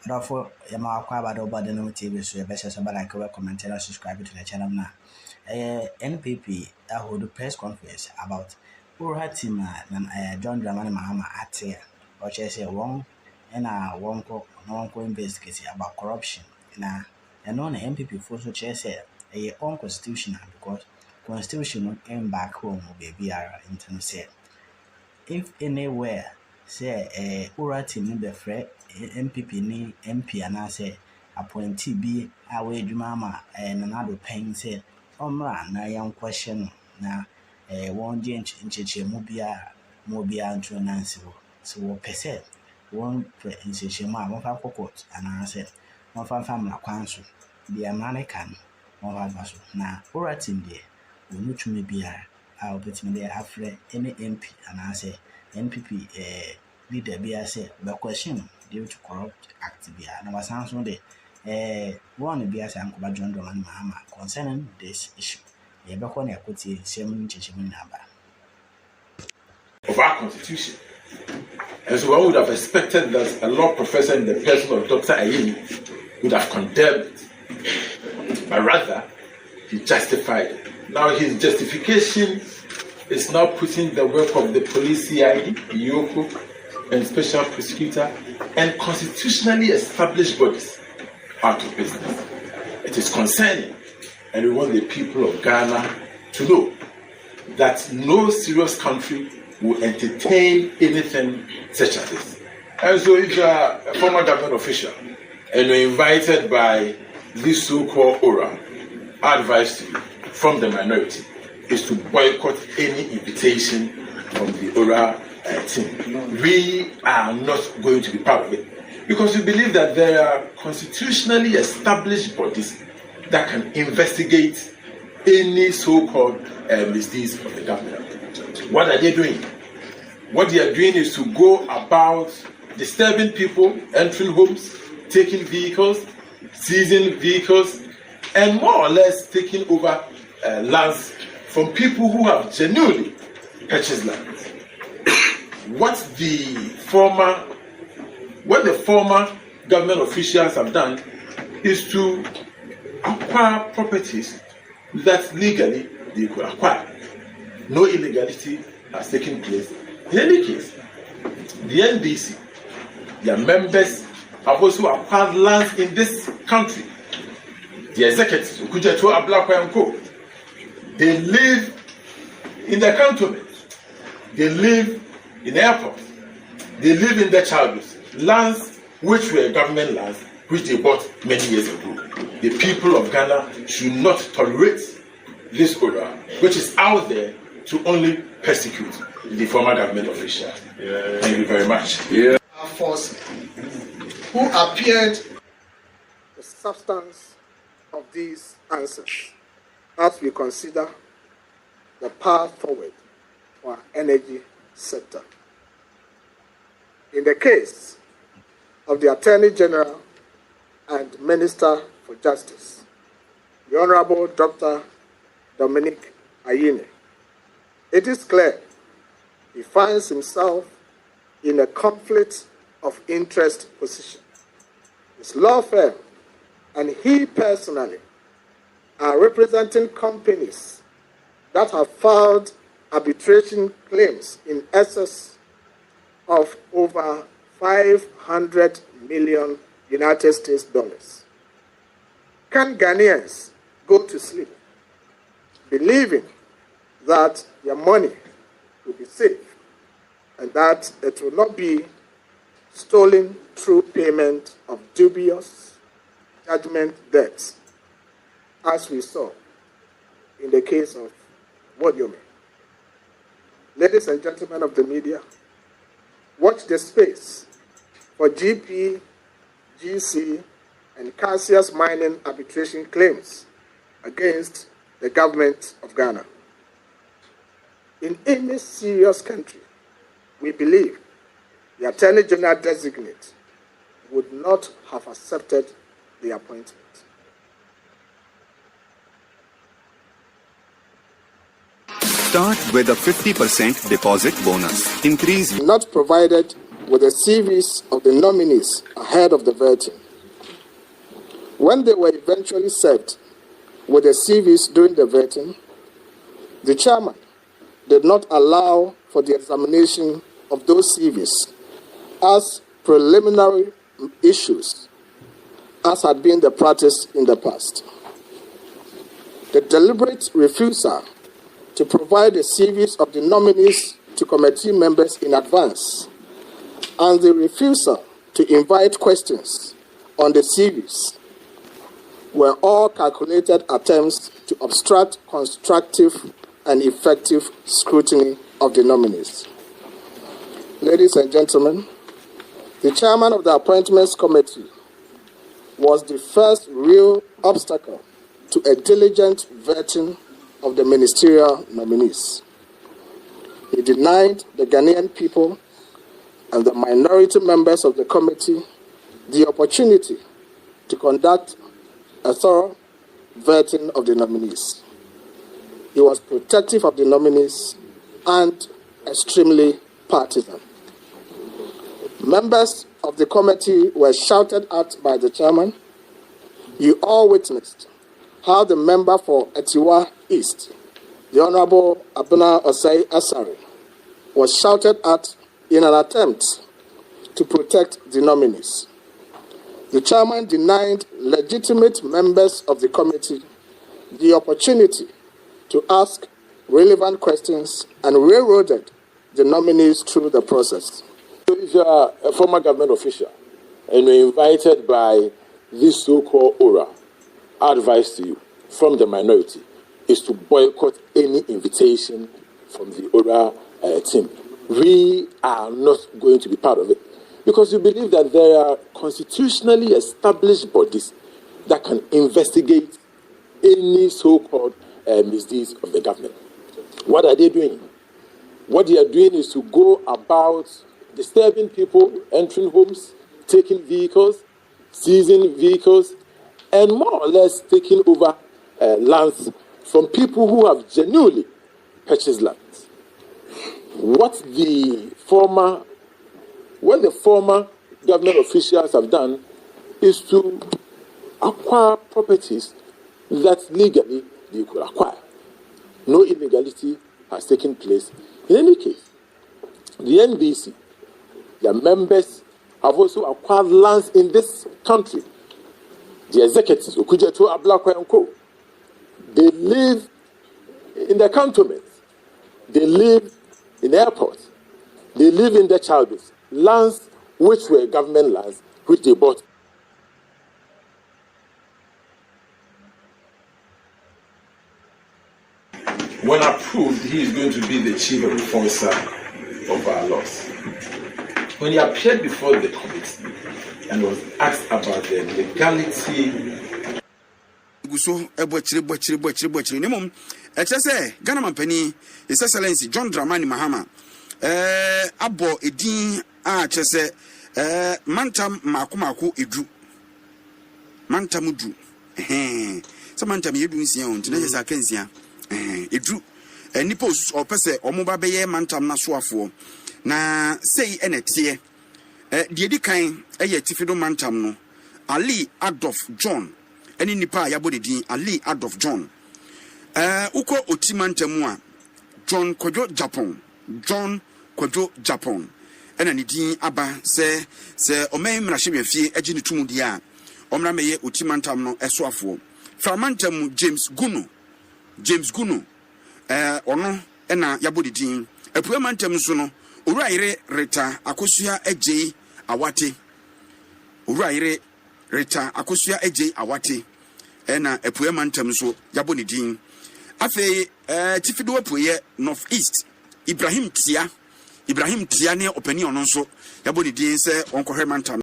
Therefore, Yama Kwaba about the TV, so you best like comment and subscribe to the channel now. NPP hold a press conference about Uratima and John Dramani Mahama at here, or say one and one investigate about corruption. Now, and on the NPP for so say a unconstitutional because constitution back home will be internal say. If anywhere say Uratim the fret NPP ni MP and I say appointee be away Jumama and another pain say na young question na one change in mobia and to Nancy. So per se one in Shema, one fan court, and I said one fan family council, the American one fan basso. Now, or at in there, we need to maybe I'll bet me there after any MP, and I say NPP leader be I say, but question due to corrupt act be and was answered there. One be as Uncle John Dolan Mahama concerning this issue. The Bakone could see same number of our constitution. And so one would have expected that a law professor in the person of Dr. Évil would have condemned it. But rather, he justified it. Now his justification is now putting the work of the police CID, Yoko, and special prosecutor, and constitutionally established bodies out of business. It is concerning, and we want the people of Ghana to know that no serious country will entertain anything such as this. And so if you are a former government official and you're invited by this so-called ORA, our advice to you from the minority is to boycott any invitation from the ORA team. We are not going to be part of it because we believe that there are constitutionally established bodies that can investigate any so-called misdeeds of the government. What are they doing? What they are doing is to go about disturbing people, entering homes, taking vehicles, seizing vehicles, and more or less taking over lands from people who have genuinely purchased land. What the former government officials have done is to acquire properties that legally they could acquire. No illegality has taken place. In any case, the NDC, their members have also acquired lands in this country. The executives, Kujato Ablakwa and Co., they live in the cantonment, they live in airports, they live in their childhoods, lands which were government lands, which they bought many years ago. The people of Ghana should not tolerate this order, which is out there to only persecute the former government officials. Thank you very much. Force who appeared the substance of these answers as we consider the path forward for our energy sector. In the case of the Attorney General and Minister for Justice, the Honorable Dr. Dominic Ayine, it is clear he finds himself in a conflict of interest position. His law firm and he personally are representing companies that have filed arbitration claims in excess of over $500 million United States dollars. Can Ghanaians go to sleep believing that their money will be safe and that it will not be stolen through payment of dubious judgment debts, as we saw in the case of Wodiome? Ladies and gentlemen of the media, watch the space for GP, GC, and Cassius mining arbitration claims against the government of Ghana. In any serious country, we believe the Attorney General designate would not have accepted the appointment. Start with a 50% deposit bonus. Increase Not provided with the CVs of the nominees ahead of the voting. When they were eventually served with the CVs during the voting, the chairman did not allow for the examination of those CVs as preliminary issues, as had been the practice in the past. The deliberate refusal to provide the CVs of the nominees to committee members in advance, and the refusal to invite questions on the CVs were all calculated attempts to obstruct constructive and effective scrutiny of the nominees. Ladies and gentlemen, the chairman of the Appointments Committee was the first real obstacle to a diligent vetting of the ministerial nominees. He denied the Ghanaian people and the minority members of the committee the opportunity to conduct a thorough vetting of the nominees. He was protective of the nominees and extremely partisan. Members of the committee were shouted at by the chairman. You all witnessed how the member for Etiwa East, the Honorable Abuna Osei Asari, was shouted at in an attempt to protect the nominees. The chairman denied legitimate members of the committee the opportunity to ask relevant questions and railroaded the nominees through the process. If you are a former government official and you're invited by this so-called aura, our advice to you from the minority is to boycott any invitation from the aura team. We are not going to be part of it because we believe that there are constitutionally established bodies that can investigate any so-called misdeeds of the government. What are they doing? What they are doing is to go about disturbing people, entering homes, taking vehicles, seizing vehicles, and more or less taking over lands from people who have genuinely purchased lands. What the former government officials have done is to acquire properties that legally they could acquire. No illegality has taken place. In any case, the NBC, their members have also acquired lands in this country. The executives, Okujeto, Ablakwa and Co., they live in the cantonments. They live in airports. They live in the childbirths. Lands which were government lands, which they bought. When approved, he is going to be the chief enforcer of our laws. When he appeared before the committee and was asked about the legality. So Ghana Mampani, His Excellency John Dramani Mahama, Abo Edin chese Mantam Makumaku Idru Mantamudru. Samantha Yedu Sion, Tinesa Kenzia, Idru, and Nippos or Pese or Mobabeye Mantam Nasuafo. Na say enetie Diedikain Tifido Mantam no Ali Adolf John any nipa yabodidin Ali Adolf John uko otimantamua John Kojo Japan ena ni din aba se omen mrahye fie agi ne tumu dia omra meye otimantam no esoafo framantam James Guno ono ena yabodidin apuamantam so no Uraire reta akosua ejei awate. Uraire reta akosua ejei awate. Ena epuemantam so yabo ne din. Afei tifido apuye North East. Ibrahim Tia ne opani ono so yabo ne din se onkohwe mantam.